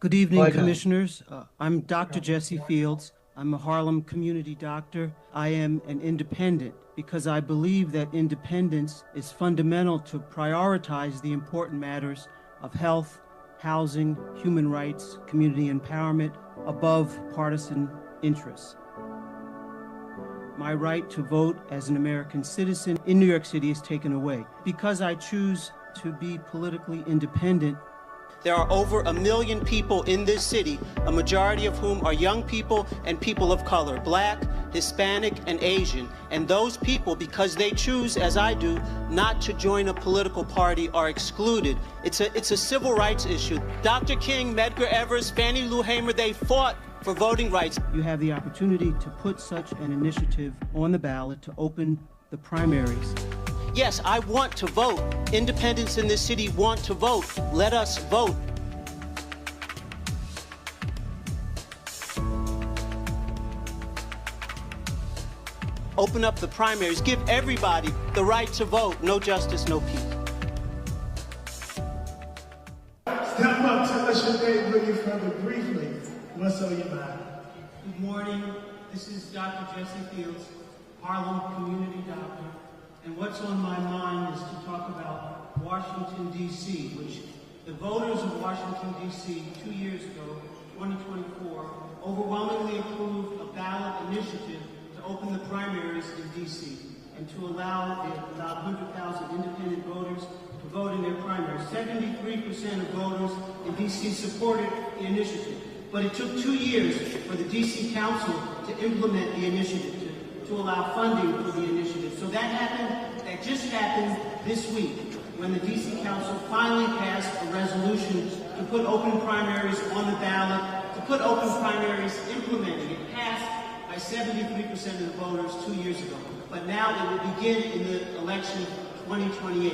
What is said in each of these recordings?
Good evening, Like, Commissioners. I'm Dr. Jesse Fields. I'm a Harlem community doctor. I am an independent because I believe that independence is fundamental to prioritize the important matters of health, housing, human rights, community empowerment above partisan interests. My right to vote as an American citizen in New York City is taken away. Because I choose to be politically independent, there are over 1 million people in this city, a majority of whom are young people and people of color, Black, Hispanic, and Asian. And those people, because they choose, as I do, not to join a political party, are excluded. It's a civil rights issue. Dr. King, Medgar Evers, Fannie Lou Hamer, they fought for voting rights. You have the opportunity to put such an initiative on the ballot to open the primaries. Yes, I want to vote. Independents in this city want to vote. Let us vote. Open up the primaries. Give everybody the right to vote. No justice, no peace. step up, tell us your name, where you're from, and briefly, what's on your mind? Good morning. This is Dr. Jesse Fields, Harlem community doctor. And what's on my mind is to talk about Washington, D.C., which the voters of Washington, D.C. 2 years ago, 2024, overwhelmingly approved a ballot initiative to open the primaries in D.C. and to allow about 100,000 independent voters to vote in their primaries. 73% of voters in D.C. supported the initiative. But it took 2 years for the D.C. Council to implement the initiative, to allow funding for the initiative. So that just happened this week when the D.C. Council finally passed a resolution to put open primaries on the ballot, to put open primaries implemented. It passed by 73% of the voters 2 years ago. But now it will begin in the election of 2028.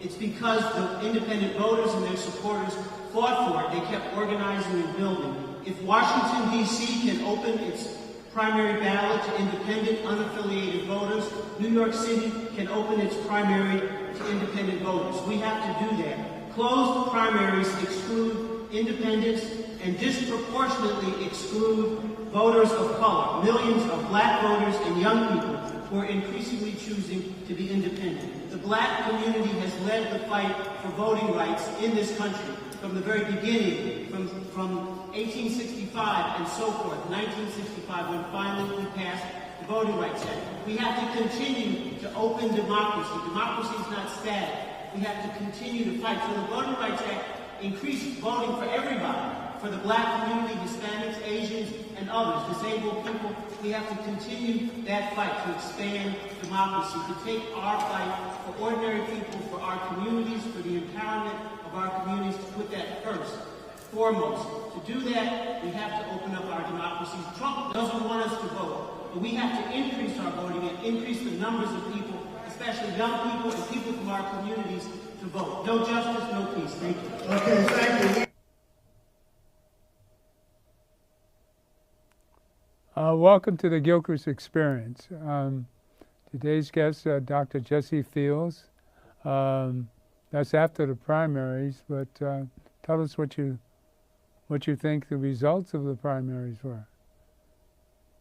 It's because the independent voters and their supporters fought for it. They kept organizing and building. If Washington, D.C. can open its primary ballot to independent, unaffiliated voters, New York City can open its primary to independent voters. We have to do that. Closed primaries exclude independents and disproportionately exclude voters of color, millions of Black voters and young people who are increasingly choosing to be independent. The Black community has led the fight for voting rights in this country from the very beginning, from 1865 and so forth, 1965, when finally we passed the Voting Rights Act. We have to continue to open democracy. Democracy is not static. We have to continue to fight. So the Voting Rights Act increased voting for everybody, for the Black community, Hispanics, Asians, and others, disabled people. We have to continue that fight to expand democracy, to take our fight for ordinary people, for our communities, for the empowerment of our communities, to put that first, foremost. To do that, we have to open up our democracies. Trump doesn't want us to vote, but we have to increase our voting and increase the numbers of people, especially young people and people from our communities, to vote. No justice, no peace. Thank you. Okay, thank you. Welcome to the Gilchrist Experience. Today's guest, Dr. Jesse Fields. That's after the primaries, but tell us what you think the results of the primaries were.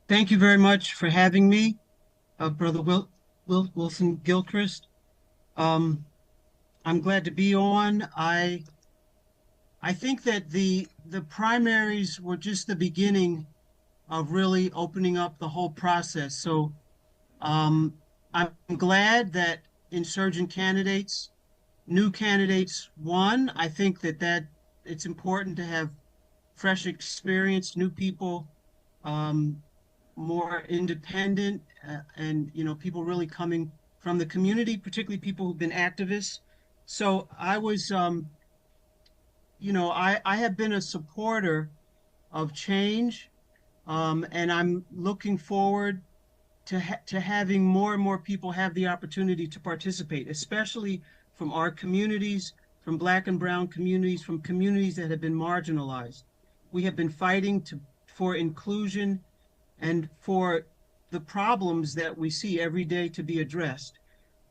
Thank you very much for having me, Brother Wilson Gilchrist. I'm glad to be on. I think that the primaries were just the beginning of really opening up the whole process. So I'm glad that insurgent candidates, new candidates won. I think that it's important to have fresh experience, new people, more independent, and people really coming from the community, particularly people who've been activists. So I was, I have been a supporter of change, and I'm looking forward to having more and more people have the opportunity to participate, especially from our communities, from Black and brown communities, from communities that have been marginalized. We have been fighting for inclusion and for the problems that we see every day to be addressed,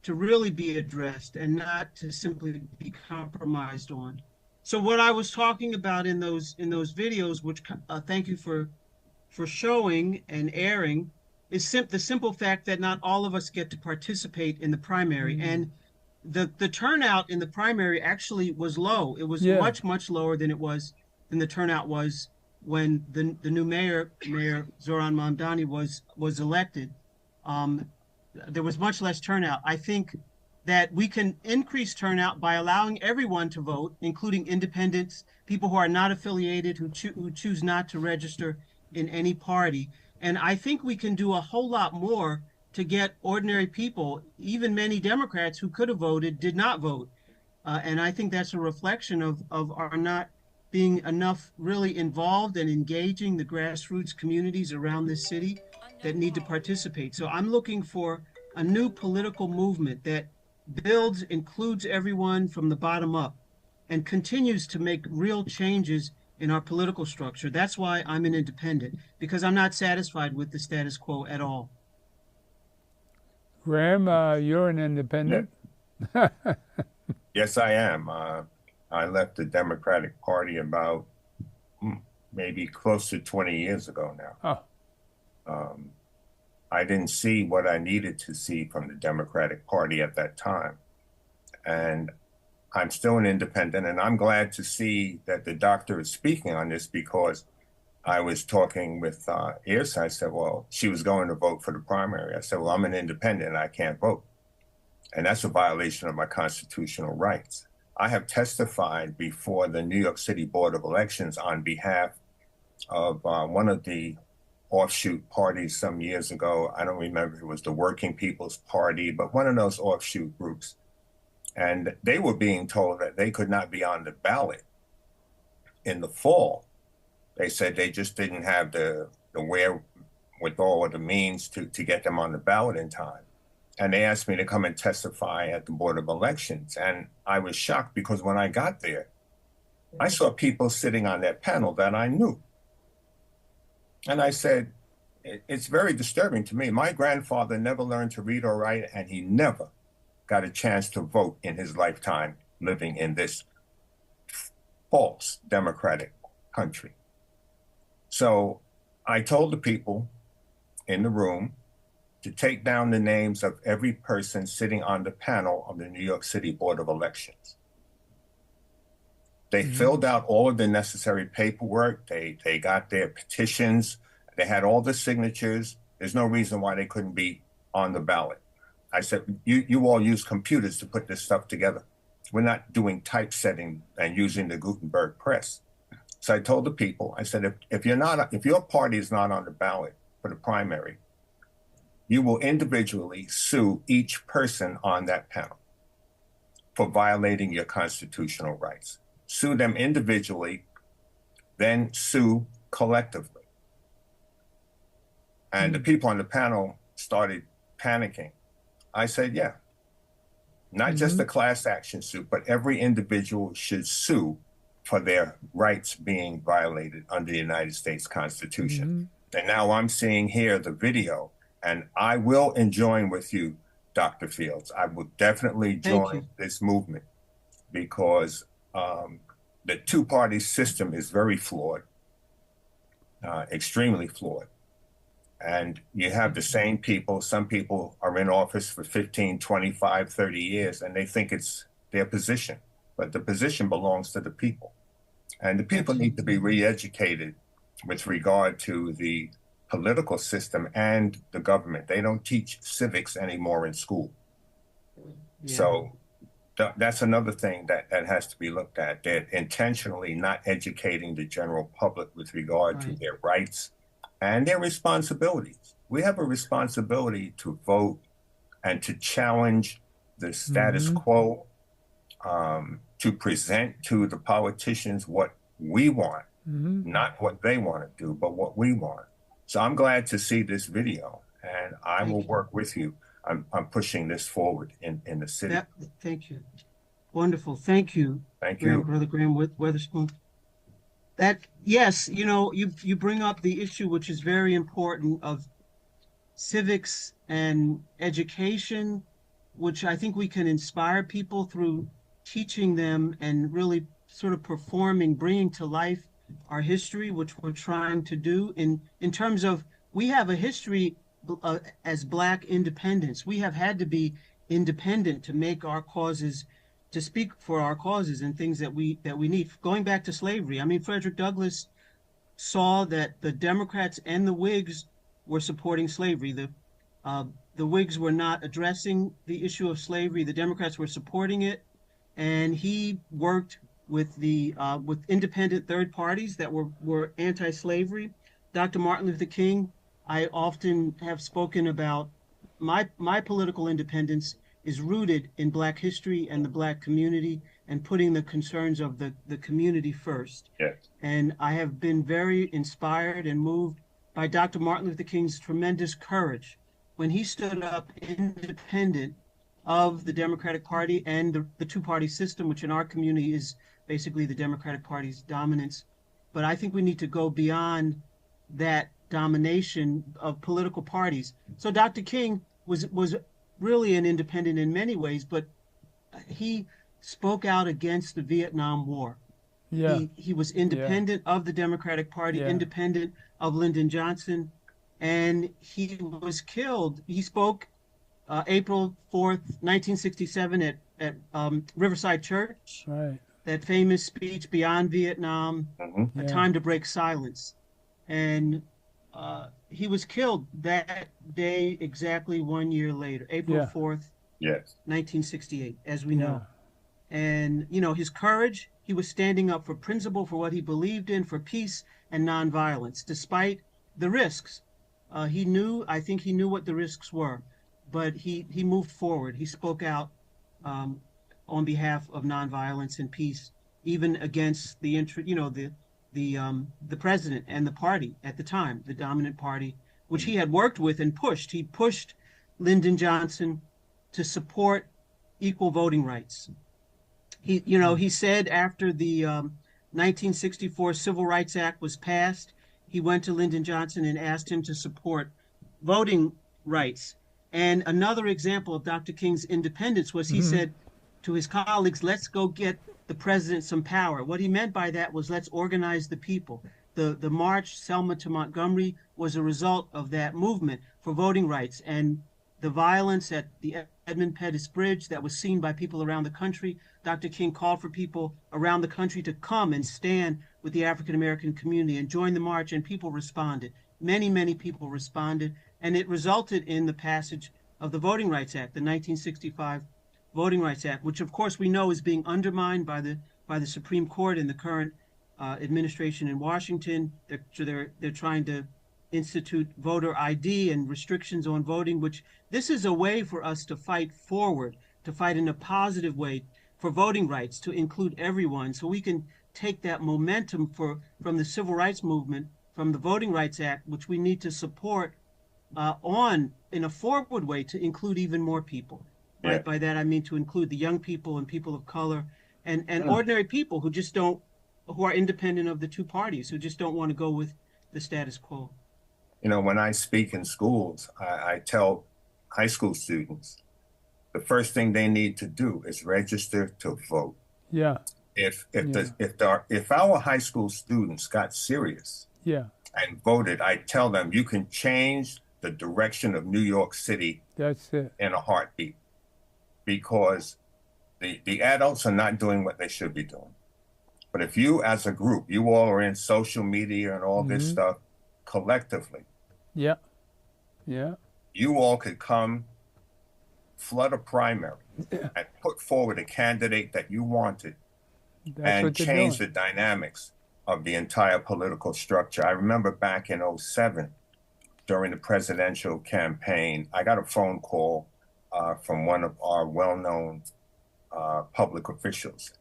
to really be addressed and not to simply be compromised on. So what I was talking about in those videos, which thank you for showing and airing, is the simple fact that not all of us get to participate in the primary. And the turnout in the primary actually was low. It was Yeah. much lower than the turnout was when the new Mayor Zoran Mamdani was elected. Um, there was much less turnout. I think that we can increase turnout by allowing everyone to vote, including independents, people who are not affiliated, who choose not to register in any party. And I think we can do a whole lot more to get ordinary people, even many Democrats who could have voted, did not vote. And I think that's a reflection of our not being enough really involved and engaging the grassroots communities around this city that need to participate. So I'm looking for a new political movement that builds, includes everyone from the bottom up, and continues to make real changes in our political structure. That's why I'm an independent, because I'm not satisfied with the status quo at all. Graham, you're an Yeah. independent. Yes, I am. I left the Democratic Party about maybe close to 20 years ago now. Oh, I didn't see what I needed to see from the Democratic Party at that time. And I'm still an independent, and I'm glad to see that the doctor is speaking on this, because I was talking with Ears. I said, well, she was going to vote for the primary. I said, well, I'm an independent, I can't vote. And that's a violation of my constitutional rights. I have testified before the New York City Board of Elections on behalf of one of the offshoot parties some years ago. I don't remember if it was the Working People's Party, but one of those offshoot groups. And they were being told that they could not be on the ballot in the fall. They said they just didn't have the wherewithal or the means to get them on the ballot in time. And they asked me to come and testify at the Board of Elections. And I was shocked, because when I got there, I saw people sitting on that panel that I knew. And I said, it's very disturbing to me. My grandfather never learned to read or write, and he never got a chance to vote in his lifetime living in this false democratic country. So I told the people in the room to take down the names of every person sitting on the panel of the New York City Board of Elections. They filled out all of the necessary paperwork. They got their petitions. They had all the signatures. There's no reason why they couldn't be on the ballot. I said, you all use computers to put this stuff together. We're not doing typesetting and using the Gutenberg press. So I told the people, I said, if your party is not on the ballot for the primary, you will individually sue each person on that panel for violating your constitutional rights. Sue them individually, then sue collectively. And the people on the panel started panicking. I said, yeah, not just a class action suit, but every individual should sue for their rights being violated under the United States Constitution. And now I'm seeing here the video, and I will join with you, Dr. Fields. I will definitely join this movement, because the two-party system is very flawed, extremely flawed. And you have the same people. Some people are in office for 15, 25, 30 years, and they think it's their position. But the position belongs to the people. And the people need to be re-educated with regard to the political system and the government. They don't teach civics anymore in school. Yeah. So that's another thing that has to be looked at. They're intentionally not educating the general public with regard to their rights and their responsibilities. We have a responsibility to vote and to challenge the status quo, to present to the politicians what we want, not what they want to do, but what we want. So I'm glad to see this video, and I will work with you. I'm pushing this forward in the city. Thank you. Wonderful. Thank you. Thank you. Brother Graham Weatherspoon. Yes, you bring up the issue, which is very important, of civics and education, which I think we can inspire people through teaching them and really sort of performing, bringing to life our history, which we're trying to do in terms of we have a history as Black independents. We have had to be independent to make our causes, to speak for our causes and things that we need. Going back to slavery, I mean, Frederick Douglass saw that the Democrats and the Whigs were supporting slavery. The Whigs were not addressing the issue of slavery. The Democrats were supporting it, and he worked with with independent third parties that were anti-slavery. Dr. Martin Luther King, I often have spoken about my political independence is rooted in Black history and the Black community and putting the concerns of the community first. Yes. And I have been very inspired and moved by Dr. Martin Luther King's tremendous courage when he stood up independent of the Democratic Party and the two-party system, which in our community is basically the Democratic Party's dominance. But I think we need to go beyond that domination of political parties. So Dr. King was really an independent in many ways, but he spoke out against the Vietnam War. Yeah. He was independent of the Democratic Party, independent of Lyndon Johnson, and he was killed. He spoke April 4th, 1967 at Riverside Church, Right. that famous speech, Beyond Vietnam, A Time to Break Silence. And he was killed that day exactly 1 year later, April 4th, Yes. 1968, as we know. And, you know, his courage, he was standing up for principle, for what he believed in, for peace and nonviolence, despite the risks. I think he knew what the risks were, but he moved forward. He spoke out on behalf of nonviolence and peace, even against the president and the party at the time, the dominant party, which he had worked with and pushed. He pushed Lyndon Johnson to support equal voting rights. He said after the 1964 Civil Rights Act was passed, he went to Lyndon Johnson and asked him to support voting rights. And another example of Dr. King's independence was he said to his colleagues, let's go get the president some power. What he meant by that was let's organize the people. The march, Selma to Montgomery, was a result of that movement for voting rights. And the violence at the Edmund Pettus Bridge that was seen by people around the country, Dr. King called for people around the country to come and stand with the African American community and join the march, and people responded. Many, many people responded, and it resulted in the passage of the Voting Rights Act, the 1965 Voting Rights Act, which of course we know is being undermined by the Supreme Court and the current administration in Washington. They're trying to institute voter ID and restrictions on voting, which this is a way for us to fight forward, to fight in a positive way for voting rights, to include everyone, so we can take that momentum from the civil rights movement, from the Voting Rights Act, which we need to support in a forward way to include even more people. Yeah. By that I mean to include the young people and people of color and ordinary people who are independent of the two parties, who just don't want to go with the status quo. You know, when I speak in schools, I tell high school students, the first thing they need to do is register to vote. Yeah. If our high school students got serious and voted, I tell them you can change the direction of New York City. That's it. In a heartbeat, because the adults are not doing what they should be doing. But if you as a group, you all are in social media and all this stuff collectively. Yeah. You all could come, flood a primary, and put forward a candidate that you wanted, and change the dynamics of the entire political structure. I remember back in 2007, during the presidential campaign, I got a phone call from one of our well-known public officials.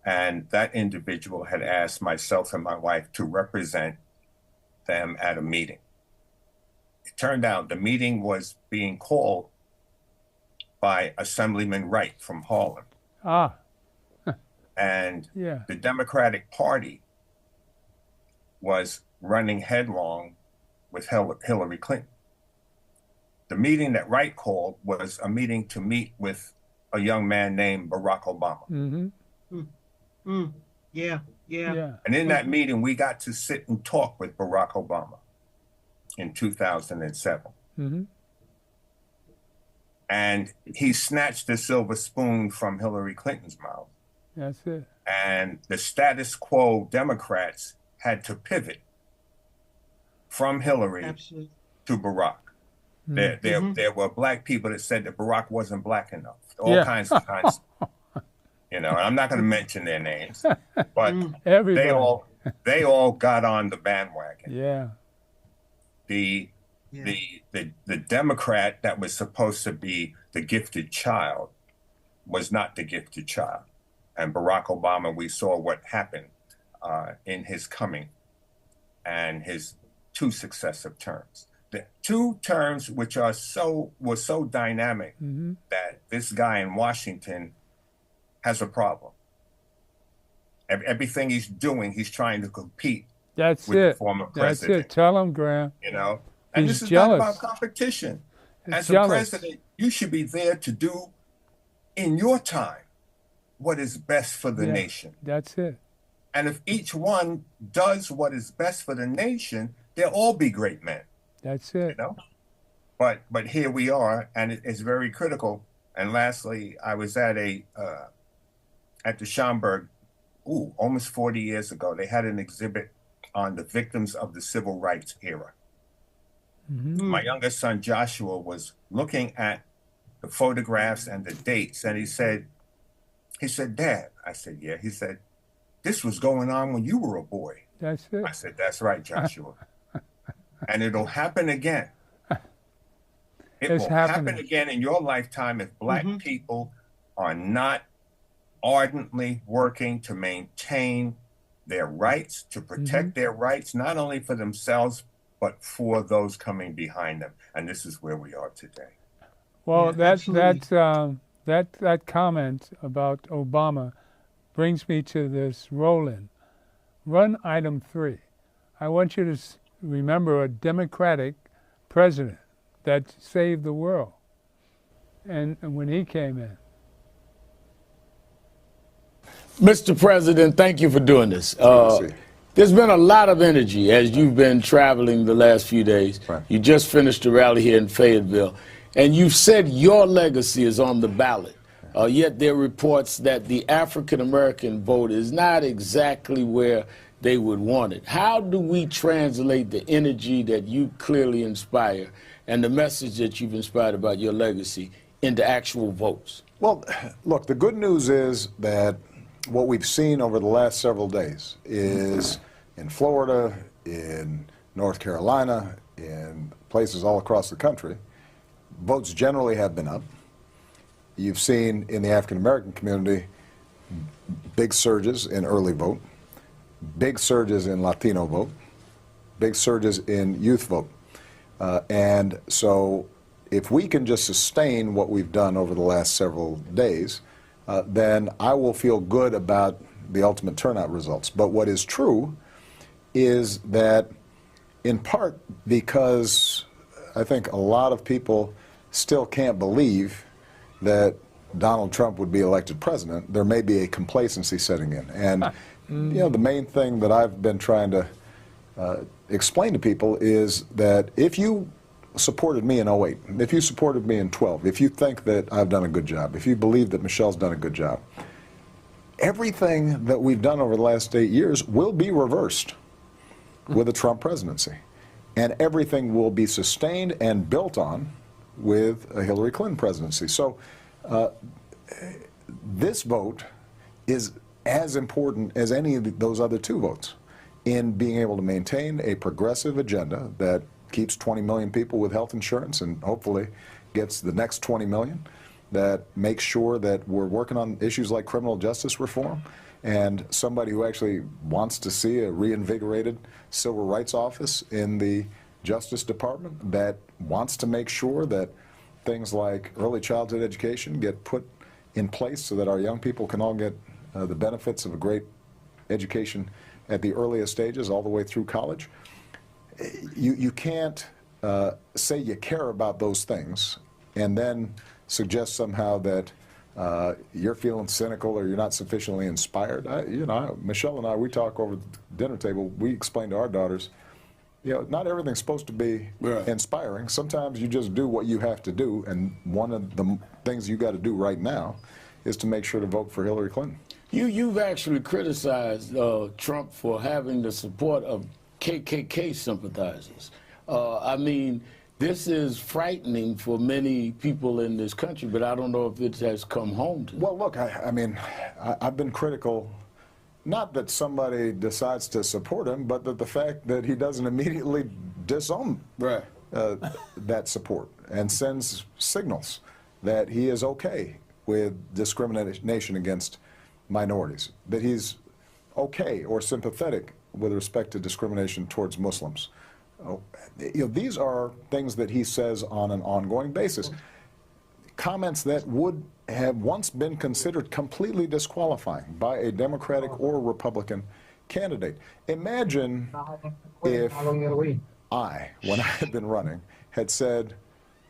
And that individual had asked myself and my wife to represent them at a meeting. It turned out the meeting was being called by Assemblyman Wright from Harlem. And the Democratic Party was running headlong with Hillary Clinton. The meeting that Wright called was a meeting to meet with a young man named Barack Obama. Yeah, yeah. Yeah. And in that meeting, we got to sit and talk with Barack Obama in 2007. Mm-hmm. And he snatched the silver spoon from Hillary Clinton's mouth. That's it. And the status quo Democrats had to pivot from Hillary Absolutely. to Barack. Mm. There were black people that said that Barack wasn't black enough. All Yeah. kinds of times. You know, and I'm not going to mention their names, but Everybody. they all got on the bandwagon. Yeah. The Democrat that was supposed to be the gifted child was not the gifted child. And Barack Obama, we saw what happened in his coming and his two successive terms. The two terms which were so dynamic that this guy in Washington has a problem. Everything he's doing, he's trying to compete That's with it. the former That's president. it. Tell him, Graham. You know, and He's this is jealous. not about competition. He's As jealous. a president, you should be there to do in your time what is best for the nation. That's it. And if each one does what is best for the nation, they'll all be great men. That's it. You know, but here we are, and it's very critical. And lastly, I was at the Schomburg, almost 40 years ago. They had an exhibit on the victims of the civil rights era. My youngest son Joshua was looking at the photographs and the dates, and he said, "Dad," I said, "Yeah." He said, "This was going on when you were a boy." That's it. I said, "That's right, Joshua." And it'll happen again. It It's will happening. happen again in your lifetime if black people are not ardently working to maintain their rights, to protect their rights, not only for themselves, but for those coming behind them. And this is where we are today. Well, Yeah, absolutely. that comment about Obama brings me to this roll-in. Run item 3. I want you to remember a Democratic president that saved the world, and when he came in. Mr. President, thank you for doing this. There's been a lot of energy as you've been traveling the last few days. Right. You just finished a rally here in Fayetteville, and you've said your legacy is on the ballot. Yet there are reports that the African-American vote is not exactly where they would want it. How do we translate the energy that you clearly inspire and the message that you've inspired about your legacy into actual votes? Well, look, the good news is that what we've seen over the last several days is in Florida, in North Carolina, in places all across the country, votes generally have been up. You've seen in the African American community big surges in early vote, big surges in Latino vote, big surges in youth vote. And so if we can just sustain what we've done over the last several days, then I will feel good about the ultimate turnout results. But what is true is that in part because I think a lot of people still can't believe that Donald Trump would be elected president, there may be a complacency setting in. And you know, the main thing that I've been trying to explain to people is that if you supported me in 08, if you supported me in 12, if you think that I've done a good job, if you believe that Michelle's done a good job, everything that we've done over the last 8 years will be reversed with a Trump presidency. And everything will be sustained and built on with a Hillary Clinton presidency. So this vote is as important as any of those other two votes in being able to maintain a progressive agenda that keeps 20 million people with health insurance and hopefully gets the next 20 million, that makes sure that we're working on issues like criminal justice reform, and somebody who actually wants to see a reinvigorated civil rights office in the Justice Department, that wants to make sure that things like early childhood education get put in place so that our young people can all get the benefits of a great education at the earliest stages all the way through college. You can't say you care about those things and then suggest somehow that you're feeling cynical or you're not sufficiently inspired. Michelle and I, we talk over the dinner table. We explain to our daughters, not everything's supposed to be inspiring. Sometimes you just do what you have to do, and one of the things you got to do right now is to make sure to vote for Hillary Clinton. You've actually criticized Trump for having the support of KKK sympathizers. I mean, this is frightening for many people in this country, but I don't know if it has come home to them. Well, look, I've been critical, not that somebody decides to support him, but that the fact that he doesn't immediately disown that support and sends signals that he is okay with discrimination against minorities, that he's okay or sympathetic with respect to discrimination towards Muslims. These are things that he says on an ongoing basis. Comments that would have once been considered completely disqualifying by a Democratic or Republican candidate. Imagine if I, when I had been running, had said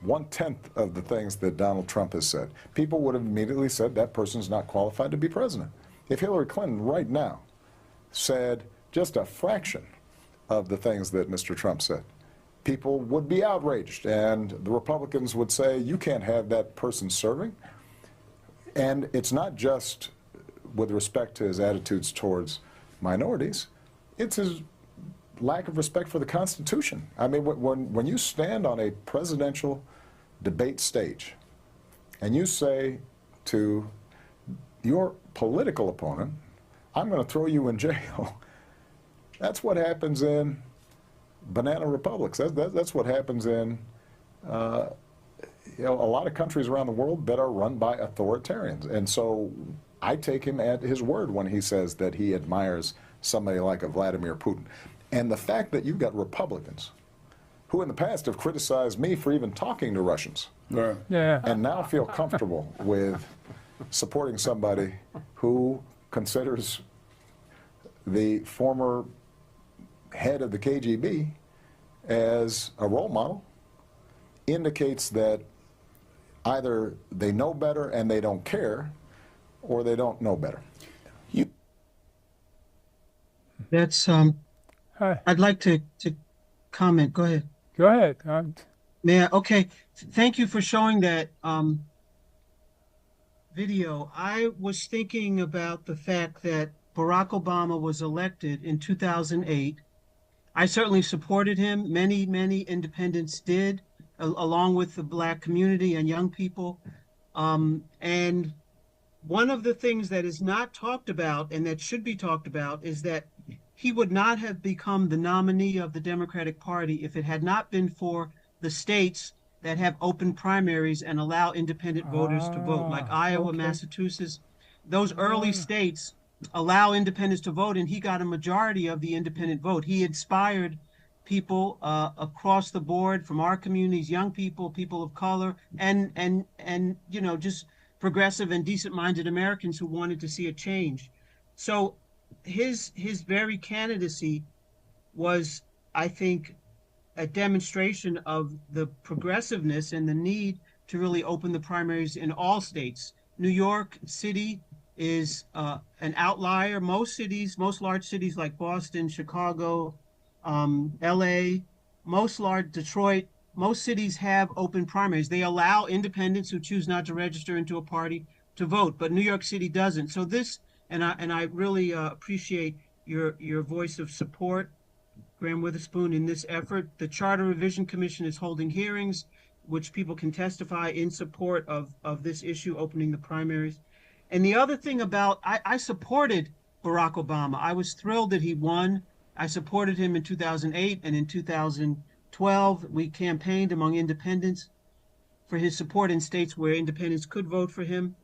1/10 of the things that Donald Trump has said. People would have immediately said that person's not qualified to be president. If Hillary Clinton right now said just a fraction of the things that Mr. Trump said, people would be outraged, and the Republicans would say, you can't have that person serving. And it's not just with respect to his attitudes towards minorities, it's his lack of respect for the Constitution. I mean, when you stand on a presidential debate stage and you say to your political opponent, I'm going to throw you in jail, that's what happens in banana republics. That's what happens in a lot of countries around the world that are run by authoritarians. And so I take him at his word when he says that he admires somebody like a Vladimir Putin. And the fact that you've got Republicans who in the past have criticized me for even talking to Russians and now feel comfortable with supporting somebody who considers the former head of the KGB as a role model indicates that either they know better and they don't care, or they don't know better. That's I'd like to comment. Go ahead. Go ahead. May I? Okay. Thank you for showing that video. I was thinking about the fact that Barack Obama was elected in 2008. I certainly supported him. Many independents did, along with the Black community and young people. And one of the things that is not talked about and that should be talked about is that he would not have become the nominee of the Democratic Party if it had not been for the states that have open primaries and allow independent voters to vote, like Iowa, Massachusetts. Those early states allow independents to vote, and he got a majority of the independent vote. He inspired people across the board from our communities, young people, people of color, and just progressive and decent-minded Americans who wanted to see a change. So his very candidacy was, I think, a demonstration of the progressiveness and the need to really open the primaries in all states. New York City is an outlier. Most large cities like Boston, Chicago, LA, Detroit, most cities have open primaries. They allow independents who choose not to register into a party to vote, but New York City doesn't. So this, and I really appreciate your voice of support, Graham Witherspoon, in this effort. The Charter Revision Commission is holding hearings which people can testify in support of this issue, opening the primaries. And the other thing about, I supported Barack Obama. I was thrilled that he won. I supported him in 2008, and in 2012, we campaigned among independents for his support in states where independents could vote for him.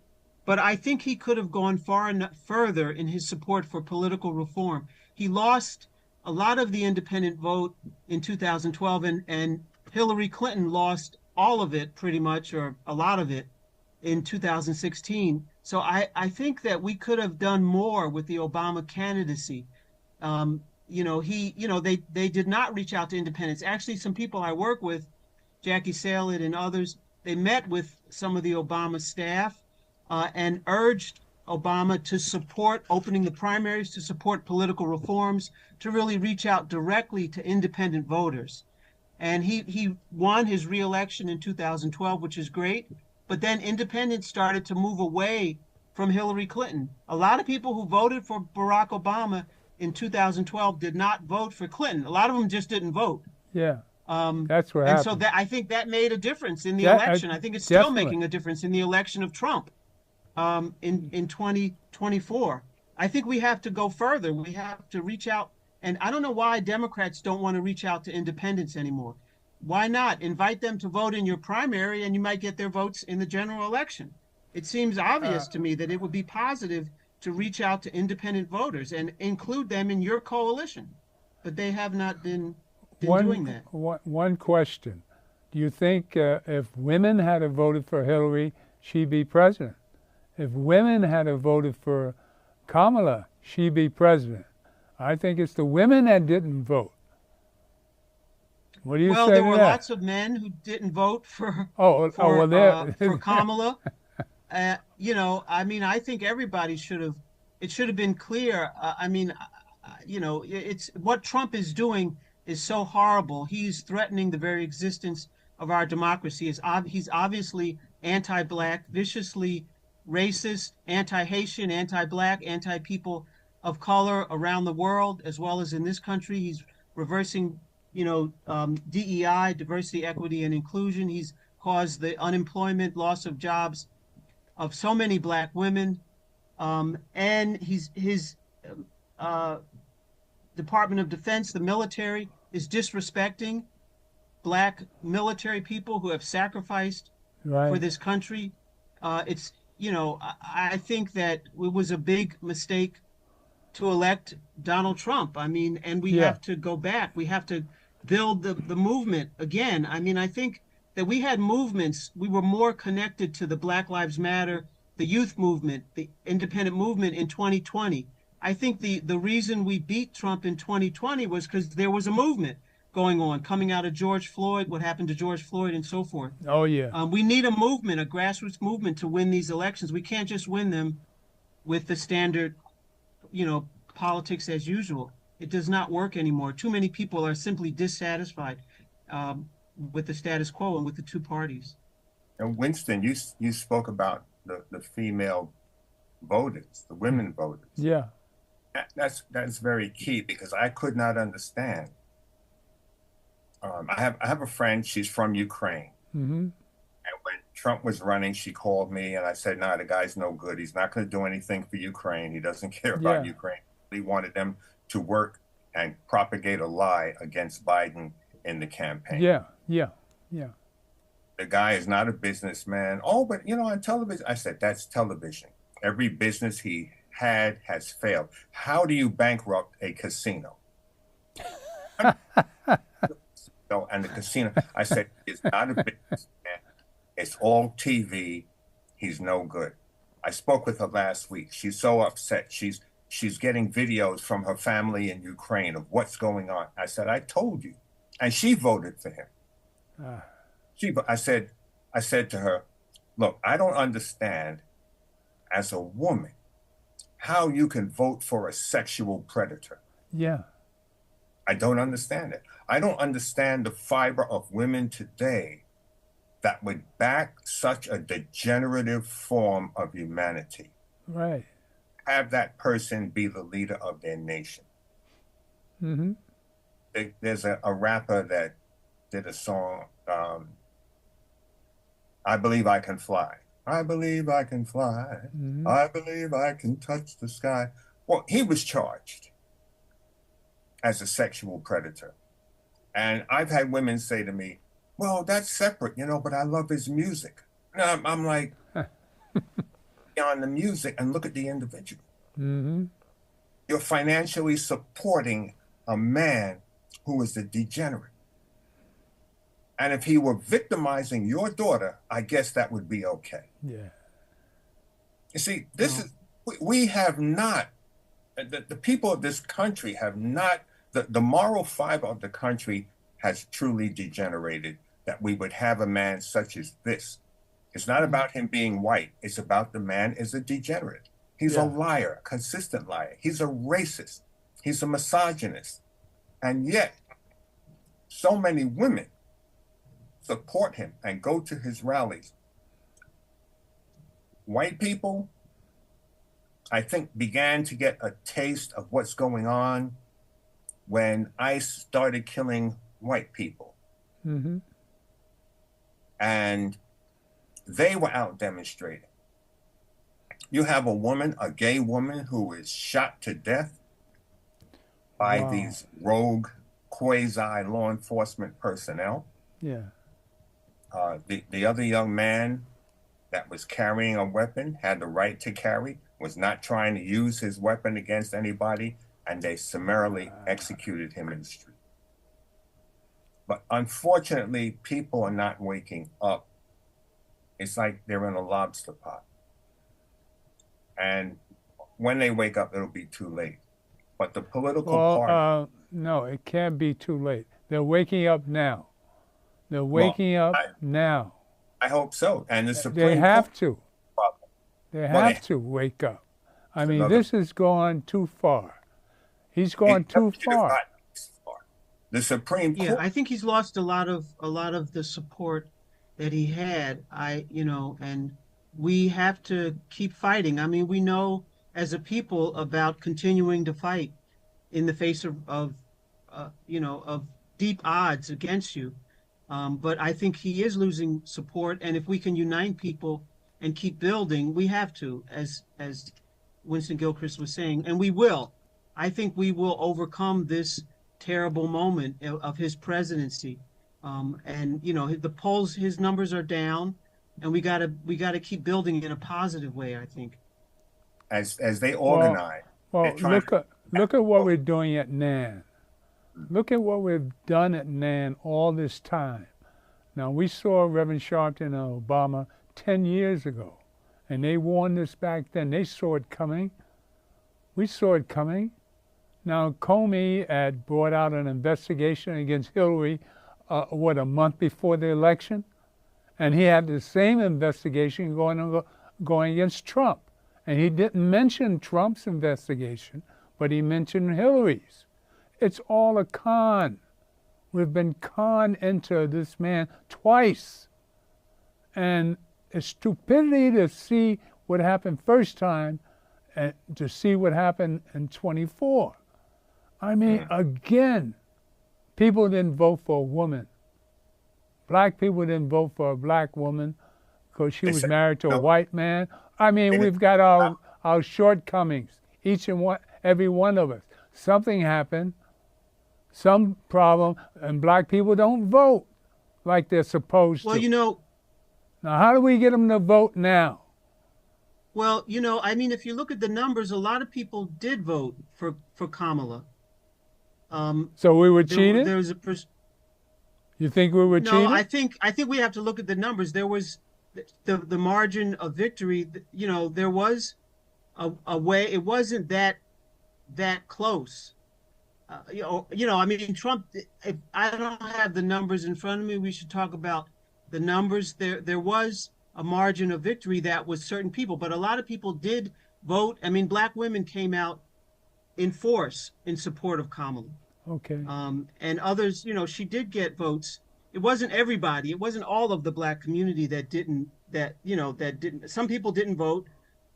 But I think he could have gone further in his support for political reform. He lost a lot of the independent vote in 2012, and Hillary Clinton lost all of it, pretty much, or a lot of it, in 2016. So I think that we could have done more with the Obama candidacy. They did not reach out to independents. Actually, some people I work with, Jackie Salad and others, they met with some of the Obama staff, and urged Obama to support opening the primaries, to support political reforms, to really reach out directly to independent voters. And he won his reelection in 2012, which is great. But then independents started to move away from Hillary Clinton. A lot of people who voted for Barack Obama in 2012 did not vote for Clinton. A lot of them just didn't vote. Yeah, Um, that's what and so happened. that I think that made a difference in the That, election. I think it's still definitely. making a difference in the election of Trump in 2024. I think we have to go further. We have to reach out. And I don't know why Democrats don't want to reach out to independents anymore. Why not invite them to vote in your primary and you might get their votes in the general election? It seems obvious to me that it would be positive to reach out to independent voters and include them in your coalition. But they have not been doing that. One question. Do you think if women had voted for Hillary, she'd be president? If women had voted for Kamala, she'd be president. I think it's the women that didn't vote. What do you Well, say there to were that? lots of men who didn't vote for well, Kamala. You know, I mean, I think everybody should have. It should have been clear. You know, it's what Trump is doing is so horrible. He's threatening the very existence of our democracy. He's obviously anti-black, viciously racist, anti-Haitian, anti-black, anti-people of color around the world, as well as in this country. He's reversing, you know, DEI, diversity, equity, and inclusion. He's caused the unemployment, loss of jobs of so many black women. And his Department of Defense, the military, is disrespecting black military people who have sacrificed right. for this country. It's, you know, I think that it was a big mistake to elect Donald Trump. I mean, and we have to go back. We have to build the movement again. I mean, I think that we had movements. We were more connected to the Black Lives Matter, the youth movement, the independent movement in 2020. I think the reason we beat Trump in 2020 was because there was a movement going on, coming out of George Floyd, what happened to George Floyd and so forth. Oh, yeah. We need a movement, a grassroots movement to win these elections. We can't just win them with the standard, you know, politics as usual. It does not work anymore. Too many people are simply dissatisfied with the status quo and with the two parties. And Winston, you spoke about the female voters, the women voters. Yeah. That's very key because I could not understand. I have a friend. She's from Ukraine, and when Trump was running, she called me, and I said, "No, the guy's no good. He's not going to do anything for Ukraine. He doesn't care about Ukraine." He wanted them to work and propagate a lie against Biden in the campaign. Yeah. The guy is not a businessman. Oh, but you know, on television, I said, that's television. Every business he had has failed. How do you bankrupt a casino? And the casino, I said, it's not a businessman. It's all TV. He's no good. I spoke with her last week. She's so upset. She's getting videos from her family in Ukraine of what's going on. I said, I told you. And she voted for him. I said to her, look, I don't understand as a woman how you can vote for a sexual predator. Yeah. I don't understand it. I don't understand the fiber of women today that would back such a degenerative form of humanity. Right. Have that person be the leader of their nation. Mm-hmm. There's a rapper that did a song, I believe I can fly. I believe I can fly. Mm-hmm. I believe I can touch the sky. Well, he was charged as a sexual predator. And I've had women say to me, well, that's separate, you know, but I love his music. And I'm like, on the music and look at the individual. Mm-hmm. You're financially supporting a man who is a degenerate. And if he were victimizing your daughter, I guess that would be okay. Yeah. You see, we have not, the people of this country have not, the moral fiber of the country has truly degenerated, that we would have a man such as this It's not about him being white. It's about the man is a degenerate. He's a liar, a consistent liar. He's a racist. He's a misogynist. And yet, so many women support him and go to his rallies. White people, I think, began to get a taste of what's going on when ICE started killing white people. Mm-hmm. And they were out demonstrating. You have a woman, a gay woman, who is shot to death by these rogue quasi law enforcement personnel. Yeah. The other young man that was carrying a weapon, had the right to carry, was not trying to use his weapon against anybody, and they summarily executed him in the street. But unfortunately, people are not waking up. It's like they're in a lobster pot. And when they wake up, it'll be too late. But the political party... No, it can't be too late. They're waking up now. They're waking up now. I hope so. And the Supreme They have Court, to. They have to wake up. I mean, this has gone too far. He's gone too far. The Supreme Court. Yeah, I think he's lost a lot of the support that he had. And we have to keep fighting. I mean, we know as a people about continuing to fight in the face of deep odds against you. But I think he is losing support, and if we can unite people and keep building, we have to, as Winston Gilchrist was saying, and we will. I think we will overcome this terrible moment of his presidency. And the polls, his numbers are down, and we gotta keep building in a positive way, I think. As they organize. Look at what we're doing at NAN. Look at what we've done at NAN all this time. Now, we saw Reverend Sharpton and Obama 10 years ago, and they warned us back then. They saw it coming. We saw it coming. Now, Comey had brought out an investigation against Hillary, a month before the election? And he had the same investigation going against Trump. And he didn't mention Trump's investigation, but he mentioned Hillary's. It's all a con. We've been conned into this man twice. And it's stupidity to see what happened first time and to see what happened in 24. I mean, again, people didn't vote for a woman. Black people didn't vote for a black woman because she was married to a white man. I mean, we've got our shortcomings, every one of us. Something happened, some problem, and black people don't vote like they're supposed to. Well, now, how do we get them to vote now? Well, I mean, if you look at the numbers, a lot of people did vote for Kamala. So we were cheated? There was You think we were cheated? No, I think we have to look at the numbers. There was the margin of victory. There was a way. It wasn't that close. I mean, Trump. If I don't have the numbers in front of me, we should talk about the numbers. There was a margin of victory that was certain people, but a lot of people did vote. I mean, black women came out in force in support of Kamala. Okay. And others, she did get votes. It wasn't everybody. It wasn't all of the black community that didn't. Some people didn't vote,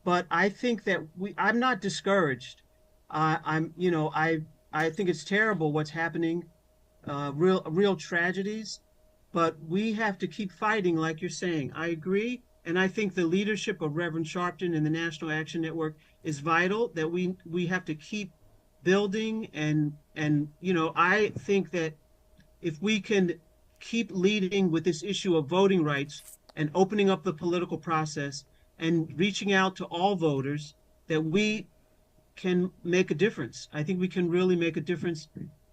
but I think that I'm not discouraged. I think it's terrible what's happening, real tragedies, but we have to keep fighting, like you're saying. I agree, and I think the leadership of Reverend Sharpton and the National Action Network is vital. That we have to keep building, and I think that if we can keep leading with this issue of voting rights and opening up the political process and reaching out to all voters, that we can make a difference. I think we can really make a difference.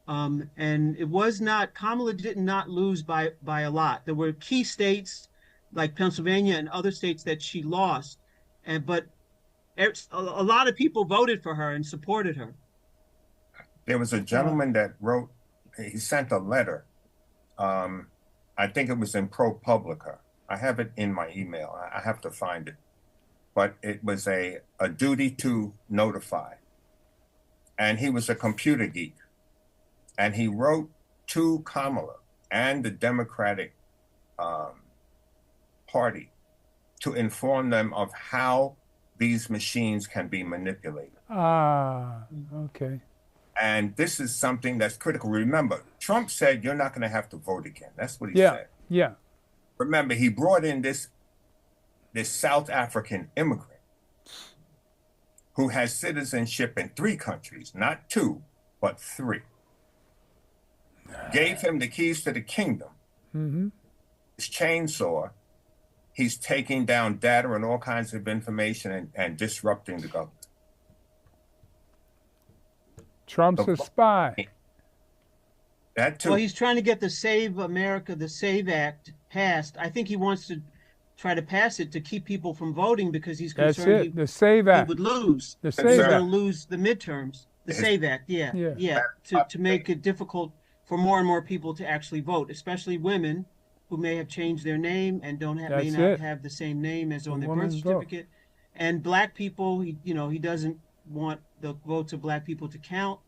And it was not, Kamala did not lose by a lot. There were key states like Pennsylvania and other states that she lost, but a lot of people voted for her and supported her. There was a gentleman that he sent a letter. I think it was in ProPublica. I have it in my email. I have to find it. But it was a duty to notify. And he was a computer geek. And he wrote to Kamala and the Democratic Party to inform them of how these machines can be manipulated. Ah, okay. And this is something that's critical. Remember, Trump said you're not going to have to vote again. That's what he Yeah, said. yeah. Remember, he brought in this South African immigrant who has citizenship in 3 countries, not 2, but 3. Gave him the keys to the kingdom. Mm-hmm. His chainsaw, he's taking down data and all kinds of information and disrupting the government. Trump's a spy. That too. Well, he's trying to get the Save America, the Save Act passed. I think he wants to try to pass it to keep people from voting because he's That's concerned it. The Save he Act. would lose. The He's Save going to Act. lose the midterms. The Save Act, Yeah. to make it difficult for more and more people to actually vote, especially women who may have changed their name and may That's not it. have the same name as on their birth woman's vote. certificate. And black people, he doesn't want the votes of black people to count.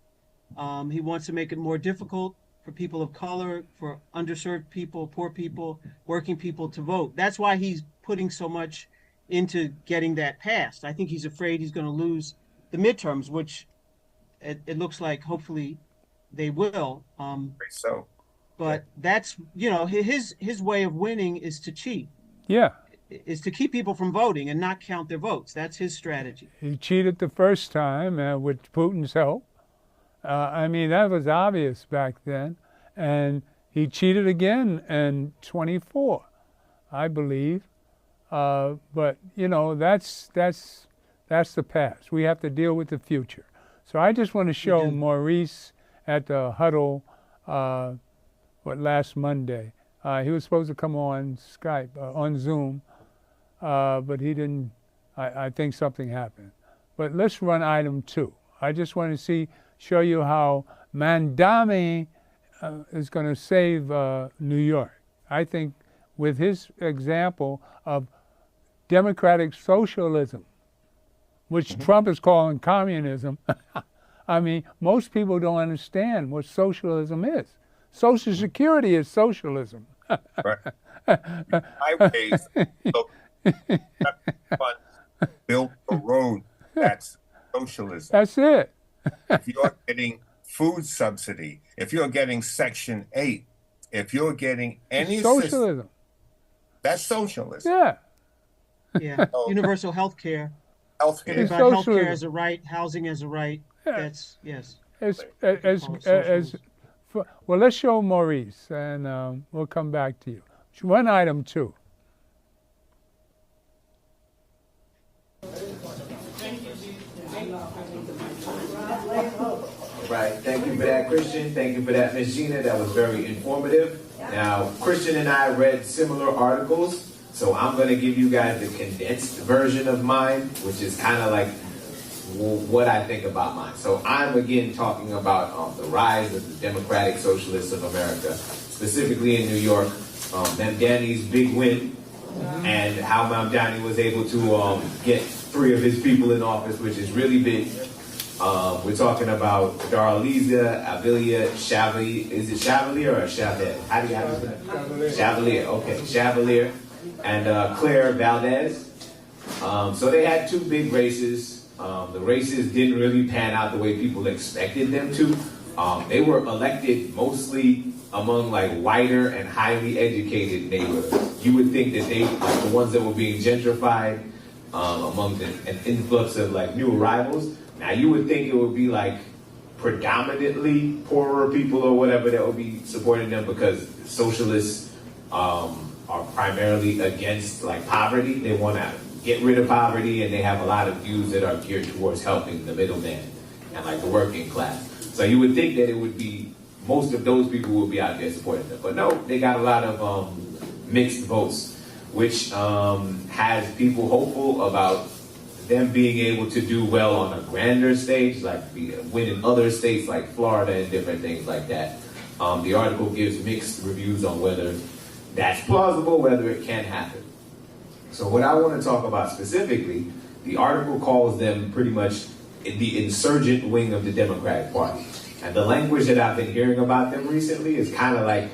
He wants to make it more difficult for people of color, for underserved people, poor people, working people to vote. That's why he's putting so much into getting that passed. I think he's afraid he's going to lose the midterms, which it looks like hopefully they will. So, But that's, his way of winning is to cheat, Yeah. is to keep people from voting and not count their votes. That's his strategy. He cheated the first time with Putin's help. I mean, that was obvious back then. And he cheated again in 24, I believe. But, that's the past. We have to deal with the future. So I just want to show Maurice at the huddle, last Monday. He was supposed to come on Skype, on Zoom, but he didn't. I think something happened. But let's run item 2. I just want to show you how Mandami is going to save New York. I think with his example of democratic socialism, which Trump is calling communism. I mean, most people don't understand what socialism is. Social Security is socialism. right. Highways, funds, built a road. That's socialism. That's it. If you're getting food subsidy, if you're getting Section 8, if you're getting any socialism. System, that's socialism. Yeah. Yeah. Universal health care. Healthcare. It's About health socialism. care as a right, housing as a right. Yeah. That's, yes. Well, let's show Maurice, and we'll come back to you. One item 2. Right. Thank you for that, Christian. Thank you for that, Ms. Gina. That was very informative. Now, Christian and I read similar articles, so I'm going to give you guys the condensed version of mine, which is kind of like what I think about mine. So I'm, again, talking about the rise of the democratic socialists of America, specifically in New York, Mamdani's big win, and how Mamdani was able to get 3 of his people in office, which is really big. We're talking about Daraliza Avilia Chevalier. Is it Chevalier or Chavez? How do you have it? Chevalier. Okay, Chevalier and Claire Valdez. So they had 2 big races. The races didn't really pan out the way people expected them to. They were elected mostly among like whiter and highly educated neighborhoods. You would think that they, like the ones that were being gentrified, among an influx of like new arrivals. Now you would think it would be like predominantly poorer people or whatever that would be supporting them, because socialists are primarily against like poverty. They want to get rid of poverty, and they have a lot of views that are geared towards helping the middleman and like the working class. So you would think that it would be most of those people would be out there supporting them, but no, they got a lot of mixed votes, which has people hopeful about them being able to do well on a grander stage, like win in other states like Florida and different things like that. The article gives mixed reviews on whether that's plausible, whether it can happen. So what I want to talk about specifically, the article calls them pretty much the insurgent wing of the Democratic Party. And the language that I've been hearing about them recently is kind of like,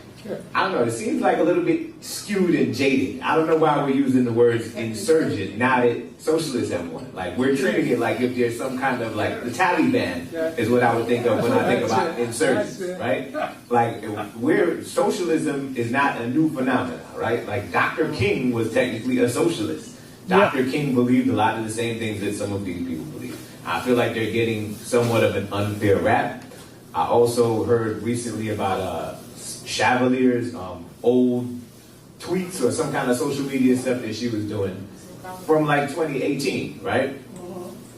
I don't know, it seems like a little bit skewed and jaded. I don't know why we're using the words insurgent now that socialists have one. Like, we're treating it like if there's some kind of, like, the Taliban is what I would think of when I think about insurgents, right? Like, socialism is not a new phenomenon, right? Like, Dr. King was technically a socialist. Dr. King believed a lot of the same things that some of these people believe. I feel like they're getting somewhat of an unfair rap. I also heard recently about Chevalier's old tweets or some kind of social media stuff that she was doing from like 2018, right?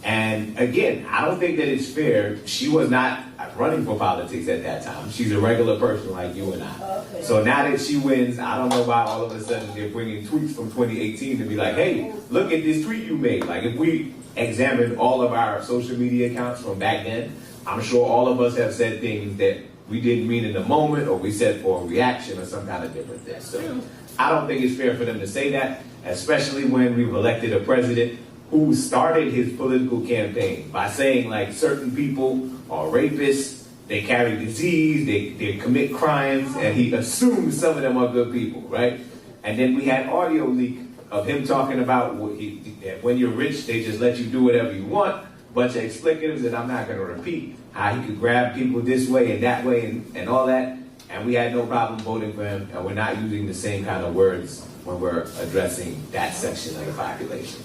And again, I don't think that it's fair. She was not running for politics at that time. She's a regular person like you and I. Okay. So now that she wins, I don't know why all of a sudden they're bringing tweets from 2018 to be like, hey, look at this tweet you made. Like, if we examined all of our social media accounts from back then, I'm sure all of us have said things that we didn't mean in the moment, or we said for a reaction or some kind of different thing. So I don't think it's fair for them to say that, especially when we've elected a president who started his political campaign by saying, like, certain people are rapists, they carry disease, they commit crimes, and he assumes some of them are good people, right? And then we had audio leak of him talking about when you're rich, they just let you do whatever you want. Bunch of explicatives that I'm not going to repeat. How he could grab people this way and that way and all that. And we had no problem voting for him. And we're not using the same kind of words when we're addressing that section of the population.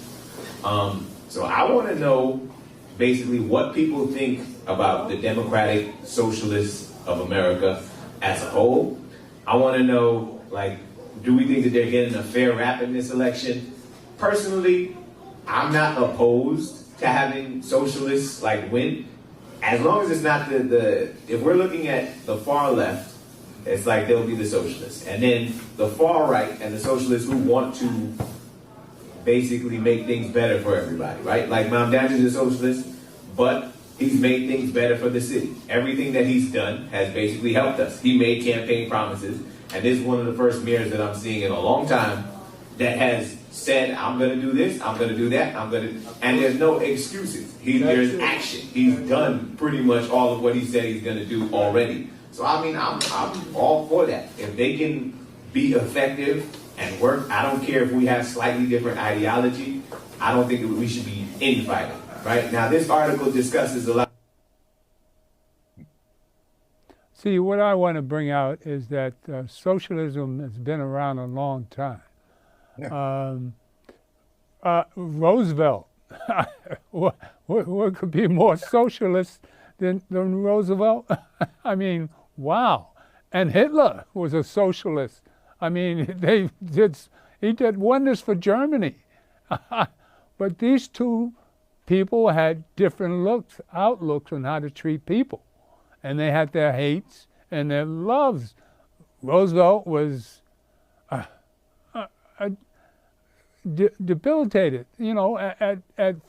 So I want to know basically what people think about the Democratic Socialists of America as a whole. I want to know, like, do we think that they're getting a fair rap in this election? Personally, I'm not opposed to having socialists like win, as long as it's not if we're looking at the far left, it's like they'll be the socialists, and then the far right and the socialists who want to basically make things better for everybody, right? Like Mom Daniels is a socialist, but he's made things better for the city. Everything that he's done has basically helped us. He made campaign promises, and this is one of the first mayors that I'm seeing in a long time that has said, I'm going to do this, I'm going to do that, and there's no excuses. There's action. He's done pretty much all of what he said he's going to do already. So, I mean, I'm all for that. If they can be effective and work, I don't care if we have slightly different ideology. I don't think that we should be infighting, right? Now, this article discusses a lot. See, what I want to bring out is that socialism has been around a long time. Yeah. Roosevelt, what could be more socialist than Roosevelt? I mean, wow. And Hitler was a socialist. I mean, he did wonders for Germany. But these two people had different outlooks on how to treat people. And they had their hates and their loves. Roosevelt was debilitated, you know, at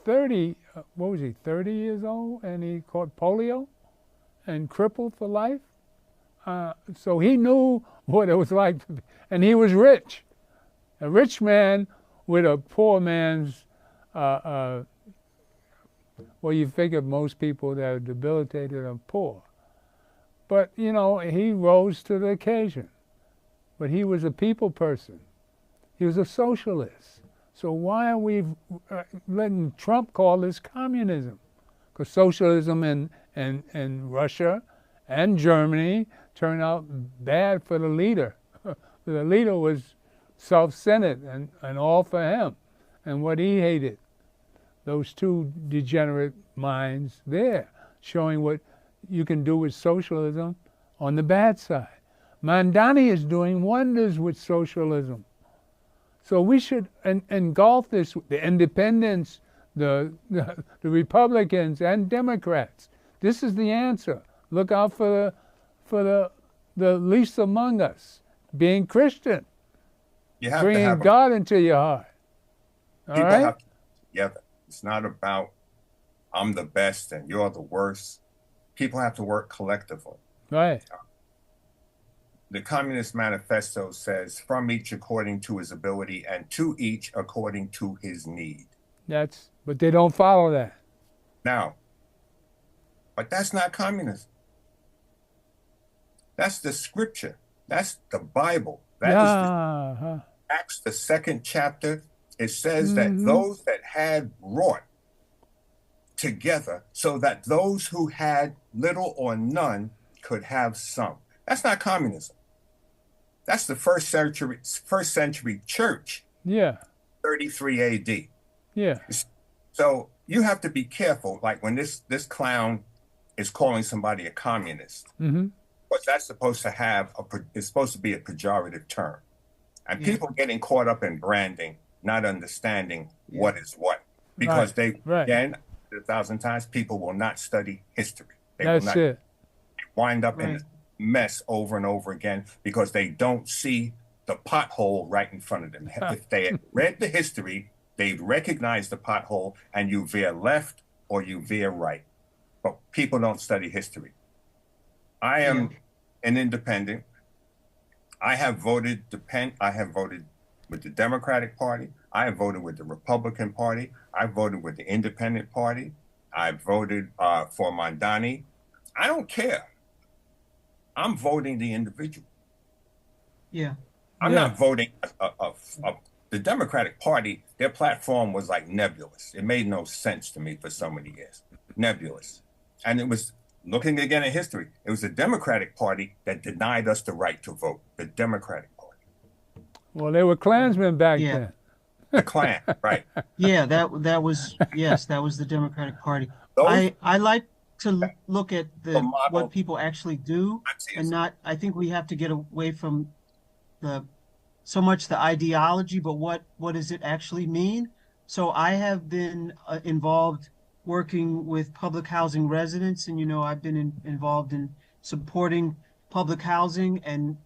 30, what was he, 30 years old, and he caught polio and crippled for life. So he knew what it was like to be, and he was rich. A rich man with a poor man's, well, you figure most people that are debilitated are poor. But, you know, he rose to the occasion. But he was a people person. He was a socialist. So why are we letting Trump call this communism? Because socialism in Russia and Germany turned out bad for the leader. The leader was self-centered and all for him and what he hated. Those two degenerate minds there, showing what you can do with socialism on the bad side. Mandani is doing wonders with socialism. So we should engulf this, the independents, the Republicans and Democrats. This is the answer. Look out for the least among us, being Christian, bringing God into your heart. All right? Have to be together. It's not about I'm the best and you're the worst. People have to work collectively. Right. the Communist Manifesto says, from each according to his ability and to each according to his need. But they don't follow that. Now, but that's not communism. That's the scripture. That's the Bible. That is the Acts, the 2nd chapter. It says that those that had wrought together so that those who had little or none could have some. That's not communism. That's the first century church. Yeah. 33 AD. Yeah. So you have to be careful, like when this clown is calling somebody a communist, because that's supposed to have it's supposed to be a pejorative term, and people getting caught up in branding, not understanding what is what, because again, 1,000 times, people will not study history. They will not wind up in mess over and over again because they don't see the pothole right in front of them. If they had read the history, they'd recognize the pothole, and you veer left or you veer right. But people don't study history. I am an independent. I have voted with the Democratic Party. I have voted with the Republican Party. I voted with the Independent Party. I voted for Mamdani. I don't care. I'm voting the individual. Yeah. I'm not voting the Democratic Party. Their platform was like nebulous. It made no sense to me for so many years. Nebulous. And it was, looking again at history, it was the Democratic Party that denied us the right to vote. The Democratic Party. Well, they were Klansmen back then. The Klan, right. Yeah, that was, yes, that was the Democratic Party. I like to look at what people actually do, and not, I think we have to get away from so much the ideology, but what does it actually mean? So I have been involved working with public housing residents, and I've been involved in supporting public housing and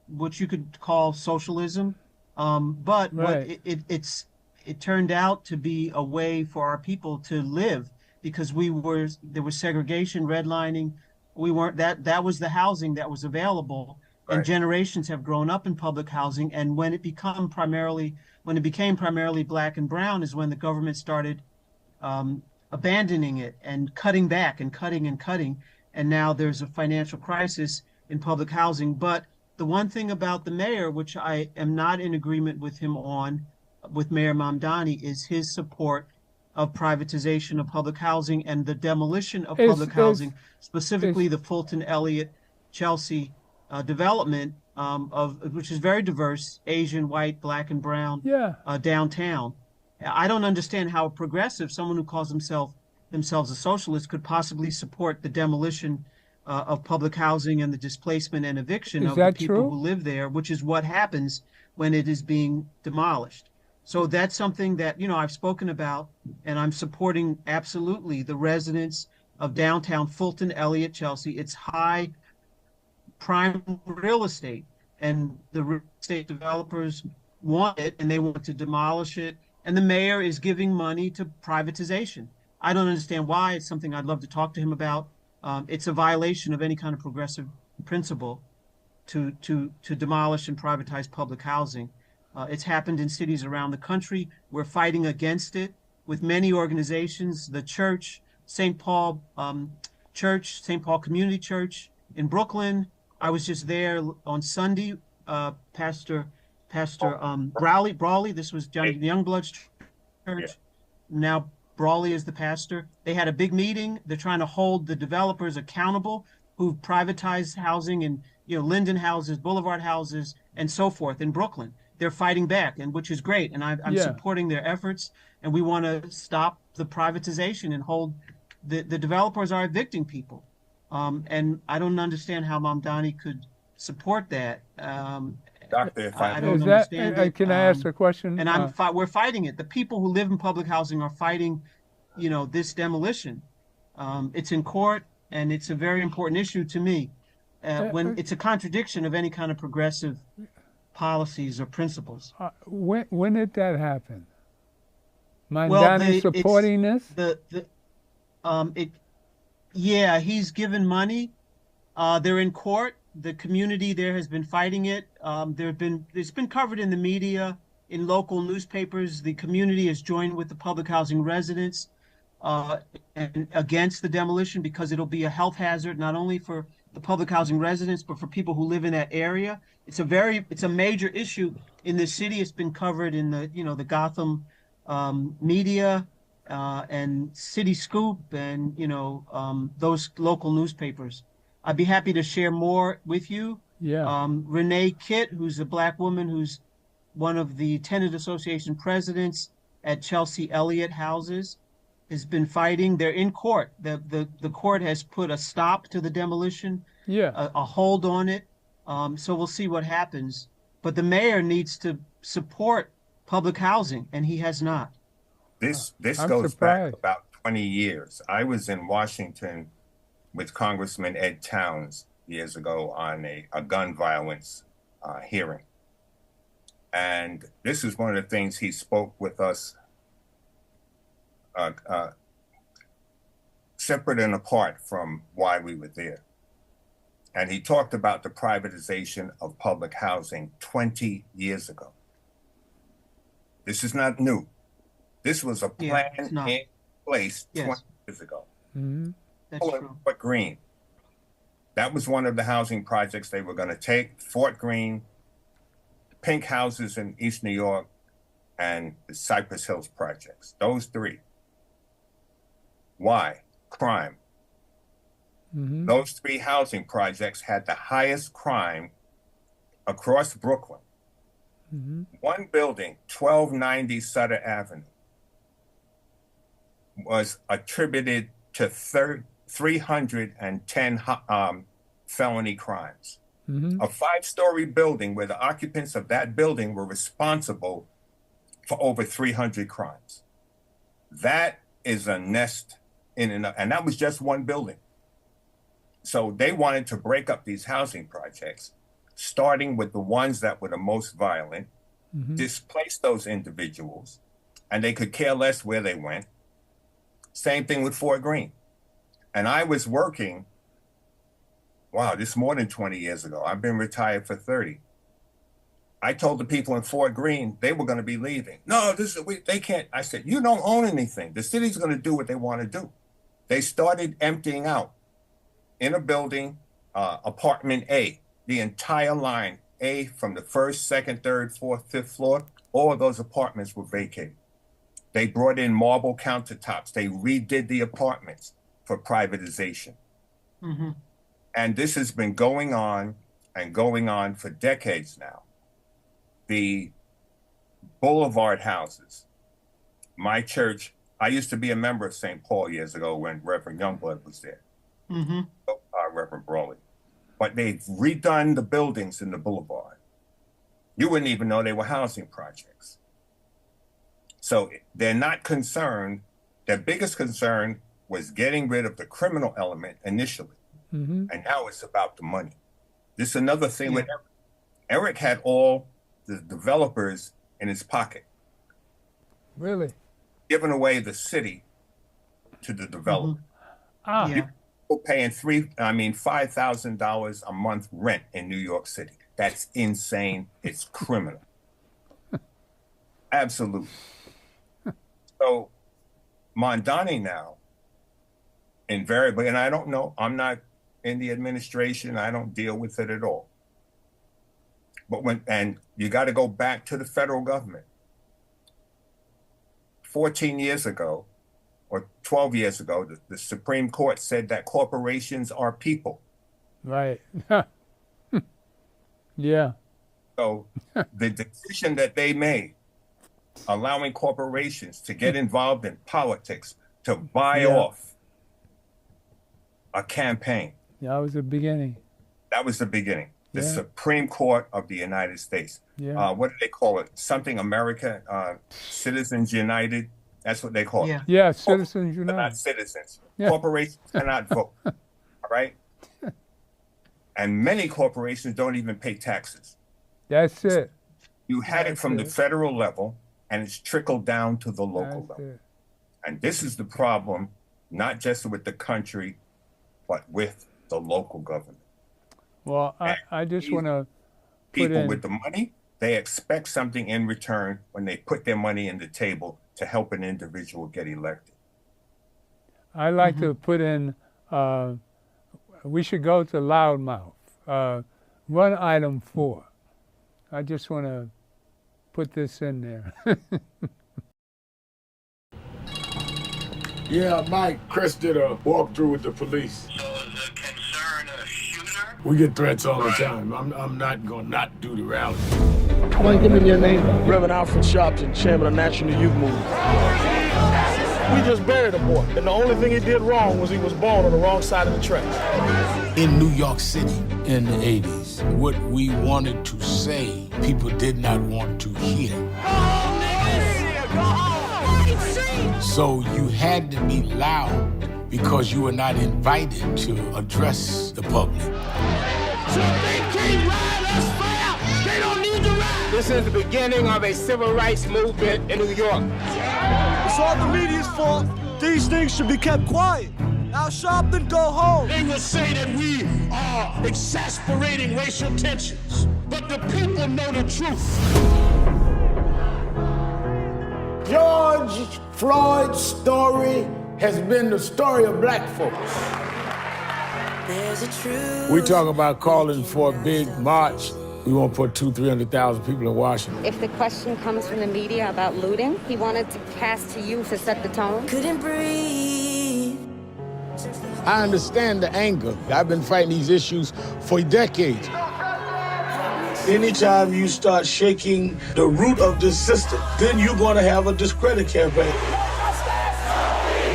what you could call socialism. But what it turned out to be a way for our people to live, because there was segregation, redlining. We weren't that was the housing that was available, and generations have grown up in public housing. And when it became primarily black and brown is when the government started abandoning it and cutting back and cutting and cutting. And now there's a financial crisis in public housing. But the one thing about the mayor, which I am not in agreement with him on, with Mayor Mamdani, is his support of privatization of public housing and the demolition of public housing, specifically the Fulton Elliott Chelsea development which is very diverse, Asian, white, black, and brown, downtown. I don't understand how a progressive, someone who calls themselves a socialist, could possibly support the demolition of public housing and the displacement and eviction of the people who live there, which is what happens when it is being demolished. So that's something that, I've spoken about, and I'm supporting absolutely the residents of downtown Fulton, Elliott, Chelsea. It's high prime real estate, and the real estate developers want it, and they want to demolish it. And the mayor is giving money to privatization. I don't understand why. It's something I'd love to talk to him about. It's a violation of any kind of progressive principle to demolish and privatize public housing. It's happened in cities around the country. We're fighting against it with many organizations, the church, St. Paul St. Paul Community Church in Brooklyn. I was just there on Sunday. Pastor Brawley, this was Johnny Youngblood's church. Now Brawley is the pastor. They had a big meeting. They're trying to hold the developers accountable who've privatized housing and, Linden houses, Boulevard houses, and so forth in Brooklyn. They're fighting back, and which is great. And I'm supporting their efforts. And we want to stop the privatization and hold the developers are evicting people. And I don't understand how Mamdani could support that. Doctor, if I don't understand it. Can I ask a question? And we're fighting it. The people who live in public housing are fighting, this demolition. It's in court, and it's a very important issue to me. When it's a contradiction of any kind of progressive policies or principles. When did that happen? Mamdani supporting this? He's given money. They're in court. the community there has been fighting it. It's been covered in the media, in local newspapers. The community has joined with the public housing residents and against the demolition because it'll be a health hazard not only for the public housing residents but for people who live in that area. It's a major issue in the city. It's been covered in the Gotham media and City Scoop and those local newspapers. I'd be happy to share more with you. Yeah. Renee Kitt, who's a Black woman who's one of the Tenant Association presidents at Chelsea Elliott Houses, has been fighting. They're in court. The court has put a stop to the demolition, Yeah. a hold on it. So we'll see what happens. But the mayor needs to support public housing, and he has not. This I'm goes surprised. back about 20 years. I was in Washington with Congressman Ed Towns years ago on a gun violence hearing. And this is one of the things he spoke with us separate and apart from why we were there. And he talked about the privatization of public housing 20 years ago. This is not new. This was a plan in place 20 years ago. Mm-hmm. That's true. Fort Greene. That was one of the housing projects they were going to take. Fort Greene, pink houses in East New York, and the Cypress Hills projects. Those three. Why? Crime. Mm-hmm. Those three housing projects had the highest crime across Brooklyn. Mm-hmm. One building, 1290 Sutter Avenue, was attributed to 310 felony crimes. Mm-hmm. A 5-story building where the occupants of that building were responsible for over 300 crimes. That is a nest and that was just one building. So they wanted to break up these housing projects, starting with the ones that were the most violent, Mm-hmm. displace those individuals, and they could care less where they went. Same thing with Fort Greene. And I was working, this is more than 20 years ago. I've been retired for 30. I told the people in Fort Greene they were going to be leaving. No, they can't. I said, you don't own anything. The city's going to do what they want to do. They started emptying out in a building, apartment A, the entire line, A, from the first, second, third, fourth, fifth floor, all of those apartments were vacated. They brought in marble countertops. They redid the apartments for privatization. Mm-hmm. And this has been going on and going on for decades now. The boulevard houses, my church, I used to be a member of St. Paul years ago when Reverend Youngblood was there, Mm-hmm. Reverend Brawley. But they've redone the buildings in the boulevard. You wouldn't even know they were housing projects. So they're not concerned. Their biggest concern was getting rid of the criminal element initially. Mm-hmm. And now it's about the money. This is another thing with Eric. Eric had all the developers in his pocket, Really? giving away the city to the developer. Ah. Yeah. People paying $5,000 a month rent in New York City. That's insane. It's criminal. Absolutely. So Mondani now, invariably, and I don't know, I'm not in the administration, I don't deal with it at all. But and you got to go back to the federal government. 14 years ago, or 12 years ago, the Supreme Court said that corporations are people. Right. Yeah. So the decision that they made, allowing corporations to get involved in politics, to buy off a campaign. Yeah, that was the beginning. That was the beginning. The Yeah. Supreme Court of the United States. Yeah. What do they call it? Something America, Citizens United. That's what they call it. Yeah. Yeah, Citizens They're not United. citizens. Yeah. Corporations cannot vote. All right? And many corporations don't even pay taxes. That's it. You had it from the federal level, and it's trickled down to the local That's level. it. And this is the problem, not just with the country, but with the local government. Well, I just want to put People in, with the money, they expect something in return when they put their money in the table to help an individual get elected. I like to put in, we should go to loudmouth. Run item 4. I just want to put this in there. Yeah, Mike, Chris did a walkthrough with the police. So is the concern a shooter? We get threats all the time. I'm not gonna not do the rally. Why don't you give me your name? Reverend Alfred Sharpton, chairman of National Youth Movement. We just buried a boy, and the only thing he did wrong was he was born on the wrong side of the tracks. In New York City in the 80s, what we wanted to say, people did not want to hear. So you had to be loud because you were not invited to address the public. This is the beginning of a civil rights movement in New York. It's all the media's fault. These things should be kept quiet. Now shop and go home. They will say that we are exasperating racial tensions, but the people know the truth. George Floyd's story has been the story of black folks. We talk about calling for a big march. We won't put 200,000-300,000 people in Washington. If the question comes from the media about looting, he wanted to pass to you to set the tone. Couldn't breathe. I understand the anger. I've been fighting these issues for decades. Anytime you start shaking the root of this system, then you're going to have a discredit campaign.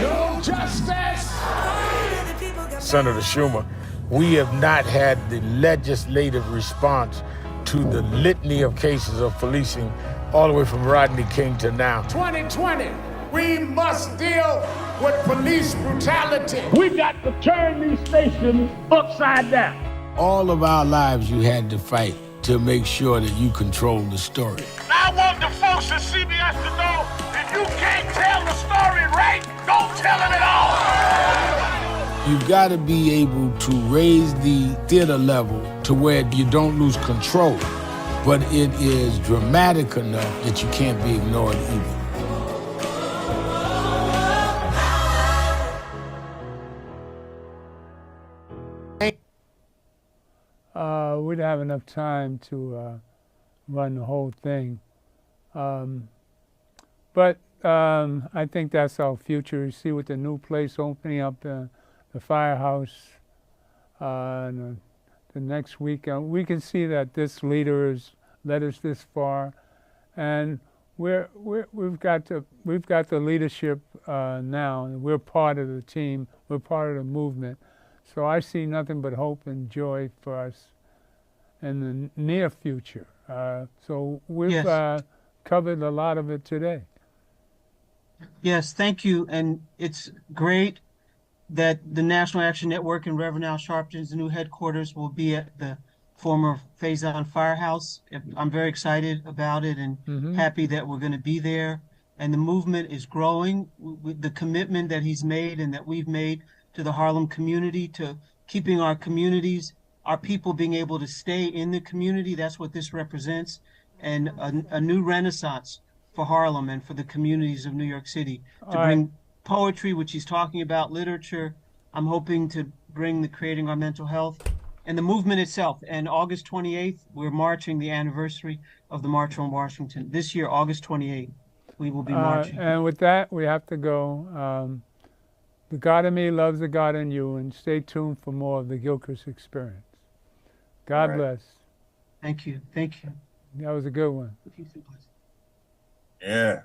No justice! Senator Schumer, we have not had the legislative response to the litany of cases of policing all the way from Rodney King to now. 2020, we must deal with police brutality. We got to turn these stations upside down. All of our lives you had to fight to make sure that you control the story. I want the folks at CBS to know if you can't tell the story right, don't tell it at all. You've got to be able to raise the theater level to where you don't lose control, but it is dramatic enough that you can't be ignored either. We don't have enough time to run the whole thing. But I think that's our future. You see with the new place opening up, the firehouse, and the next week, we can see that this leader has led us this far, and we've got the leadership now, and we're part of the team. We're part of the movement. So I see nothing but hope and joy for us in the near future. So we've covered a lot of it today. Yes, thank you. And it's great that the National Action Network and Reverend Al Sharpton's new headquarters will be at the former Faison Firehouse. I'm very excited about it and happy that we're going to be there. And the movement is growing with the commitment that he's made and that we've made to the Harlem community, to keeping our communities, our people being able to stay in the community. That's what this represents. And a new renaissance for Harlem and for the communities of New York City, to bring poetry, which he's talking about, literature. I'm hoping to bring the Creating Our Mental Health and the movement itself. And August 28th, we're marching the anniversary of the March on Washington. This year, August 28th, we will be marching. And with that, we have to go. The God in me loves the God in you, and stay tuned for more of the Gilchrist Experience. God bless. Thank you. Thank you. That was a good one. Yeah.